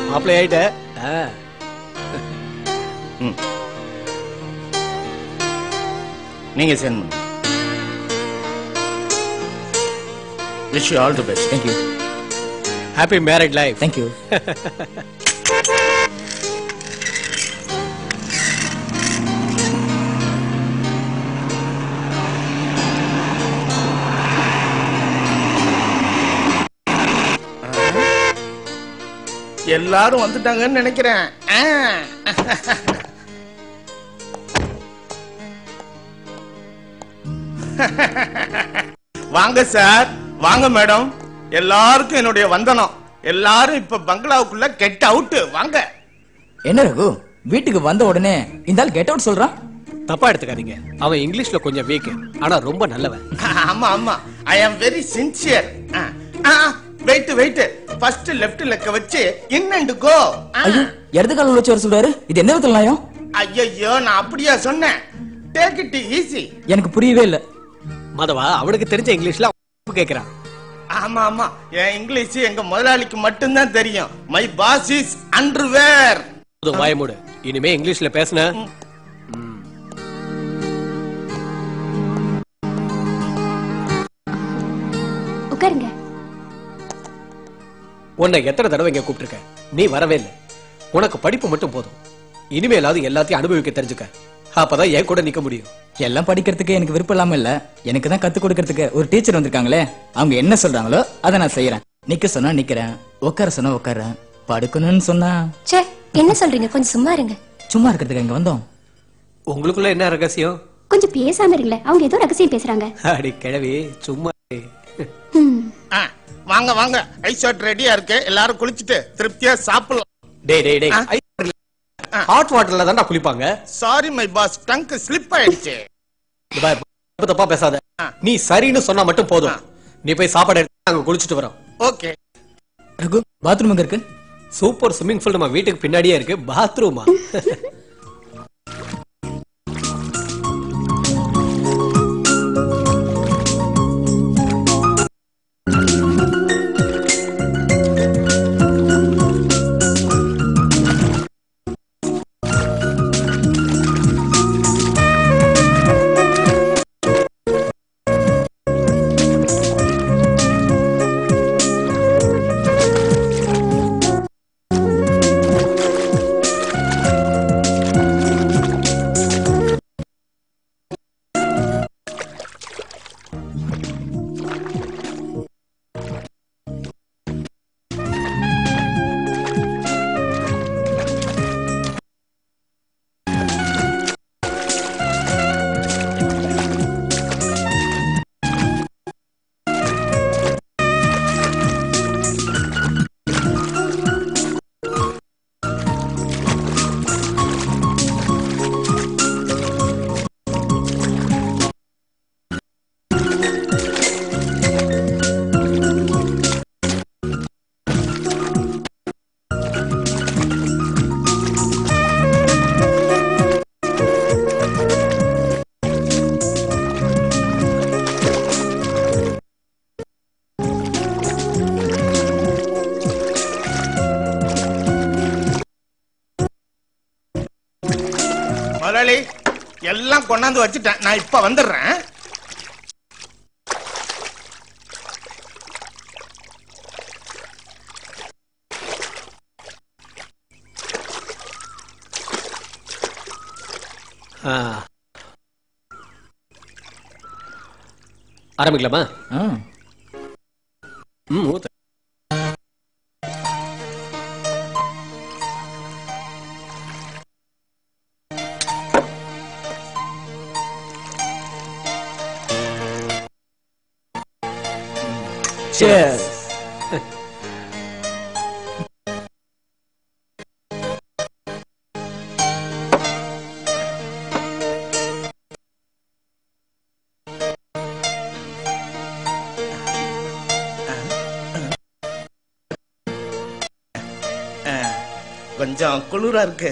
மாப்பிள்ளை ஆயிட்ட. நீங்க சென்ட் பண்ணுங்க. Wish you all the best. Thank you. Happy married life. Thank you. எல்லாரும் வந்துட்டாங்கன்னு நினைக்கிறேன். வாங்க சார், வாங்க மேடம். எல்லாருக்கும் என்னுடைய வந்தனம். எல்லாரும் இப்ப பங்களாவுக்குள்ள கெட் அவுட். வாங்க. என்ன ரகு, வீட்டுக்கு வந்த உடனே இந்த ஆள் கெட் அவுட் சொல்றான்? தப்பா எடுத்துக்காதீங்க. அவன் இங்கிலீஷ்ல கொஞ்சம் வீக், ஆனா ரொம்ப நல்லவன். ஆமா ஆமா, I am very sincere. Wait wait, first left லெக்க வச்சு இன் அண்ட் கோ. ஐயோ, இடது கால வச்சு வர சொல்றாரு. இது என்ன விதத்துல நியாயம்? ஐயோ, நான் அப்படியா சொன்னேன்? Take it easy. எனக்கு புரியவே இல்ல. மதவா அவனுக்கு தெரிஞ்ச இங்கிலீஷ்ல கேக்குறான். ஆமா ஆமா, என் இங்கிலீஷ் எங்க முதலாளிக்கு மட்டும்தான் தெரியும். My boss is underwear. வாயமூடு. இனிமே இங்கிலீஷ்ல பேசுன உட்காருங்க. உன்னை எத்தனை தடவை இங்க கூப்பிட்டுருக்க, நீ வரவே இல்லை. உனக்கு படிப்பு மட்டும் போதும். இனிமேலாவது எல்லாத்தையும் அனுபவிக்க தெரிஞ்சுக்க. அப்பதான் என் கூட நிக்க முடியும். எல்லாம் படிக்கிறதுக்கு எனக்கு விருப்பம் இல்லாம இல்ல, எனக்கு தான் கத்து கொடுக்கறதுக்கு ஒரு டீச்சர் வந்திருக்காங்களே. அவங்க என்ன சொல்றாங்களோ அதை நான் செய்யறேன். நிக்க சொன்னா நிக்கிறேன், உட்கார சொன்னா உட்காரேன், படுக்கணும்னு சொன்னா. சே, என்ன சொல்றீங்க? கொஞ்சம் சும்மா இருங்க. சும்மா இருக்கிறதுக்கு இங்க வந்தோம். உங்களுக்குள்ள என்ன ரகசியம்? கொஞ்சம் பேசாம இருங்களே, அவங்க ஏதோ ரகசியம் பேசுறாங்க. அடி கிழவி, சும்மா. வாங்க வாங்க, ஐஸ் வாட்டர் ரெடியா இருக்கு. எல்லாரும் குளிச்சுட்டு திருப்தியா சாப்பிடலாம். டேய் டேய் டேய், ஹாட் வாட்டர்ல தான்டா குளிப்பாங்க. Sorry my boss, tongue slip ஆயிடுச்சு. தப்பா பேசாத. நீ சரின்னு சொன்னா மட்டும் போதும். நீ போய் சாப்பாடு எடுத்து நாங்க குளிச்சுட்டு வரோம். ஓகே. ரகு, பாத்ரூம் எங்க இருக்கு? சூப்பர் ஸ்விம்மிங் பூல் நம்ம வீட்டுக்கு பின்னாடியே இருக்கு. பாத்ரூமா? முதலாளி, எல்லாம் கொண்டாந்து வச்சுட்டேன். நான் இப்ப வந்துடுறேன். ஆரம்பிக்கலாமா? ஊத்து. Cheers. கொஞ்சம் குளிரா இருக்கு.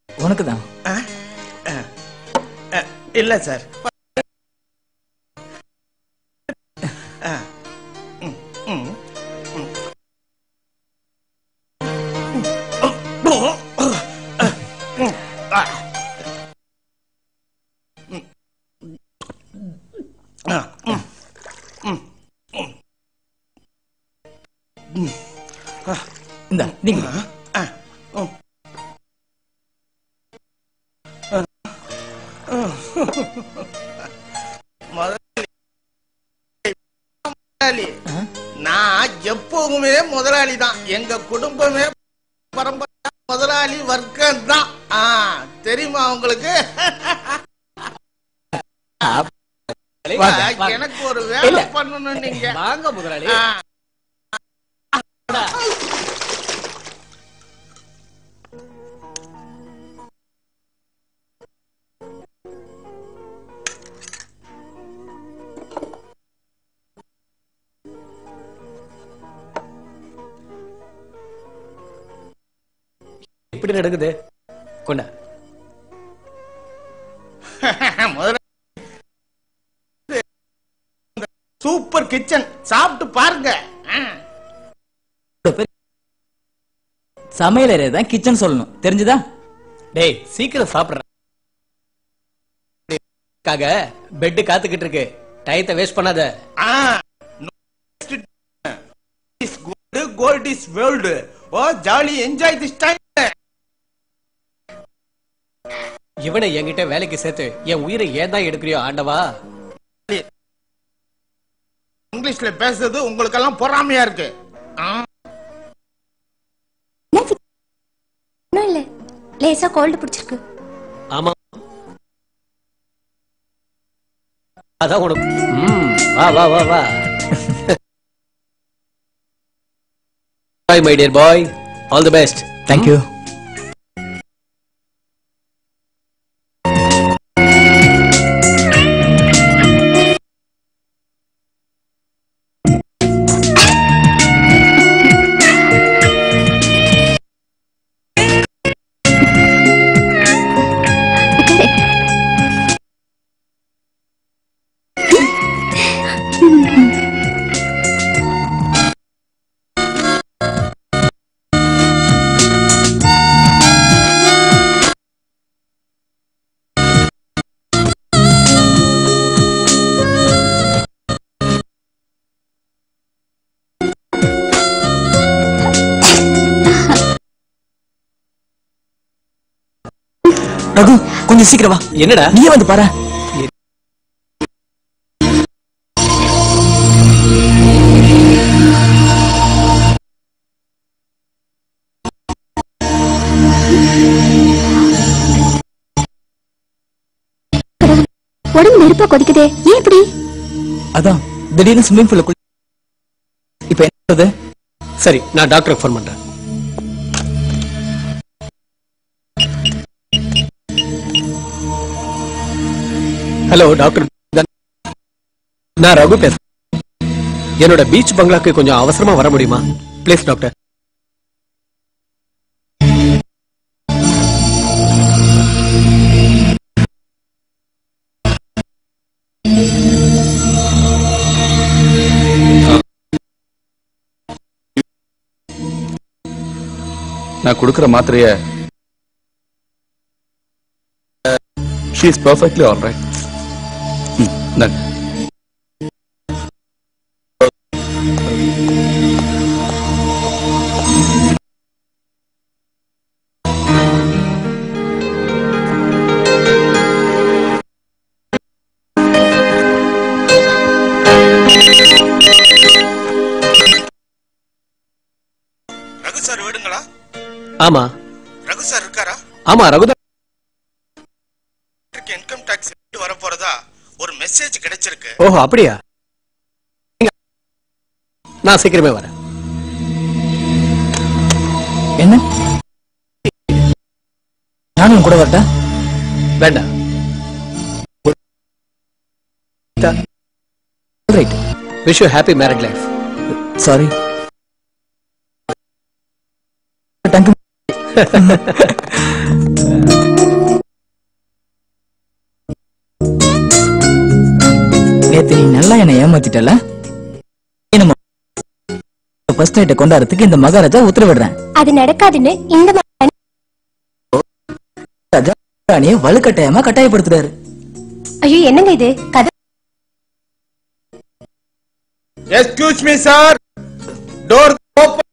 உனக்கு தான். இல்ல சார். இந்த நீங்க நான் எப்பவுமே முதலாளி தான். எங்க குடும்பமே பரம்பரை முதலாளி வர்க்கம் தான். தெரியுமா உங்களுக்கு? எனக்கு ஒரு வேலை பண்ணணும். நீங்க வாங்க முதலாளி. எப்படி நடக்குது? கொண்டா. சூப்பர் கிச்சன், சாப்பிட்டு பாருங்க. சமையலறை தான் கிச்சன் சொல்லணும், தெரிஞ்சுதா? டேய் சீக்கிரம் சாப்பிடுற. பெட் காத்துக்கிட்டு இருக்கு. டயத்தை வேஸ்ட் பண்ணாத. Gold is world. Oh, jolly enjoy this time. இவனை என்கிட்ட வேலைக்கு சேர்த்து என் உயிரை ஏன் தான் எடுக்கிறியோ ஆண்டவா? இங்கிலீஷ்ல பேசுறது உங்களுக்கெல்லாம் பொறாமையா இருக்கு. இல்ல லேசா கோல்டு பிடிச்சிருக்கு. ஆமா அதான் உனக்கு. வா வா வா வா. Bye my dear boy, all the best. Thank you. Raghu கொஞ்சம் சீக்கிரம் வா. என்னடா? நீயே வந்து பாரு. உடம்பு நெருப்பா கொதிக்குதே, ஏன் இப்படி? அதான் திடீர்னு ஸ்விம்மிங் பூல்ல இப்ப என்ன? சரி நான் டாக்டருக்கு ஃபோன் பண்றேன். ஹலோ டாக்டர், நான் ரகு பேசுறேன். என்னோட பீச் பங்களாக்கு கொஞ்சம் அவசரமா வர முடியுமா ப்ளீஸ் டாக்டர்? நான் கொடுக்கிற மாத்திரைய she is perfectly all right. நன்றி. ரகு சார் வீடுங்களா? ஆமா. ரகு சார் இருக்காரா? ஆமா ரகுதா. இன்கம் டாக்ஸ் வர போறதா ஒரு மெசேஜ் கிடைச்சிருக்கு. ஓஹோ அப்படியா? நான் சீக்கிரமே வரேன். என்ன நானும் கூட வரட்டா? வேண்டாம். Right. Wish you happy married life. Sorry. நேத்து நீ நல்லா என்ன ஏமாத்திட்டல. ஃபர்ஸ்ட் நைட்டை கொண்டாடுறதுக்கு இந்த மகாராஜா உத்தரவிடுறேன். அது நடக்காதுன்னு இந்த ராஜா வலுக்கட்டாயமா கட்டாயப்படுத்துறாரு. ஐயோ என்னங்க இது கதை? Excuse me sir, door open.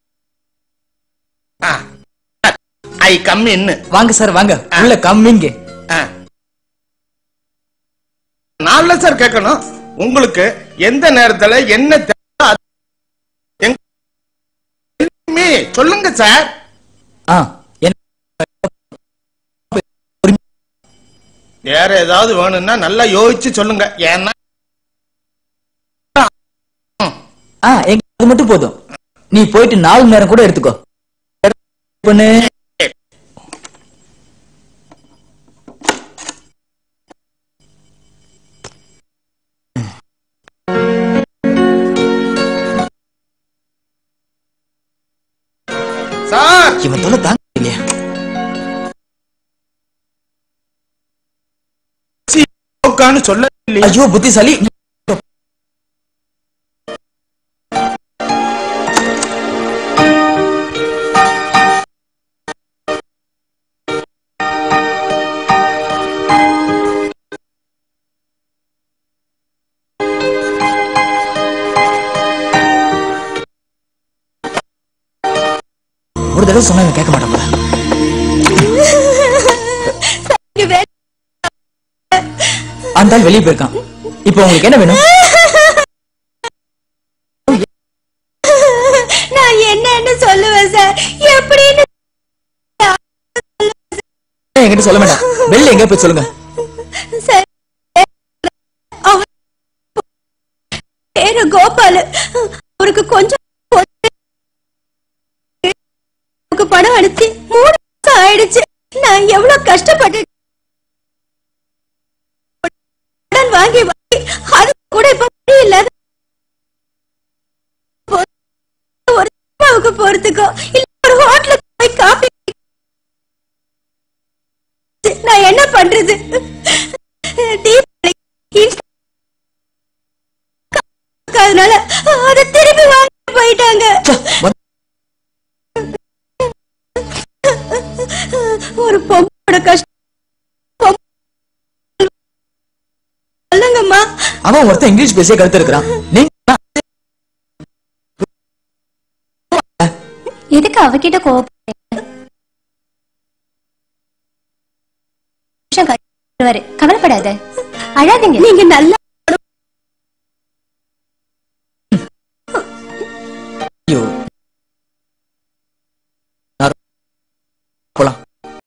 I come in. வாங்க சார் வாங்க, உள்ள கம்மிங்க. நான் சார் கேட்கணும், உங்களுக்கு எந்த நேரத்துல என்ன சொல்லுங்க சார். வேற ஏதாவது வேணும்னா நல்லா யோசிச்சு சொல்லுங்க. ஏன்னா அது மட்டும் போதும். நீ போயிட்டு 4 மணி நேரம் கூட எடுத்துக்கோ. பொண்ணு சார், இவன் தொலை தாங்க இல்லையா? சொல்ல ஐயோ புத்திசாலி. ஒரு தடவை சொன்னா கேட்க மாட்டேன். அந்த ஆள் வெளியே போயிருக்கான். இப்போ உங்களுக்கு என்ன வேணும்? நான் என்னன்னு சொல்லுவேன் சார். எப்படின்னு என்கிட்ட சொல்ல வேண்டாம். வெளில எங்க போய் சொல்லுங்க. சார், பேரு கோபால். அவருக்கு கொஞ்சம் பணம் அனுப்பி 3 மாசம் ஆயிடுச்சு. நான் எவ்வளவு கஷ்டப்பட்டு வாங்கி வாங்கி அது கூட இப்ப இல்லாத ஒரு சினிமாவுக்கு போறதுக்கோ இல்ல ஒரு ஹோட்டலுக்கு போய் காபி. நான் என்ன பண்றது? அதனால அதை திருப்பி வாங்கி போயிட்டாங்க. ஒரு பொண்ணோட கஷ்டம் சொல்லுங்கம்மா. அவன் ஒருத்தன் இங்கிலீஷ் பேசிய கருத்து இருக்கிறான். எதுக்கு அவகிட்ட கோபப்படுறீங்க? கவலைப்படாத, அழாதீங்க. நீங்க நல்லா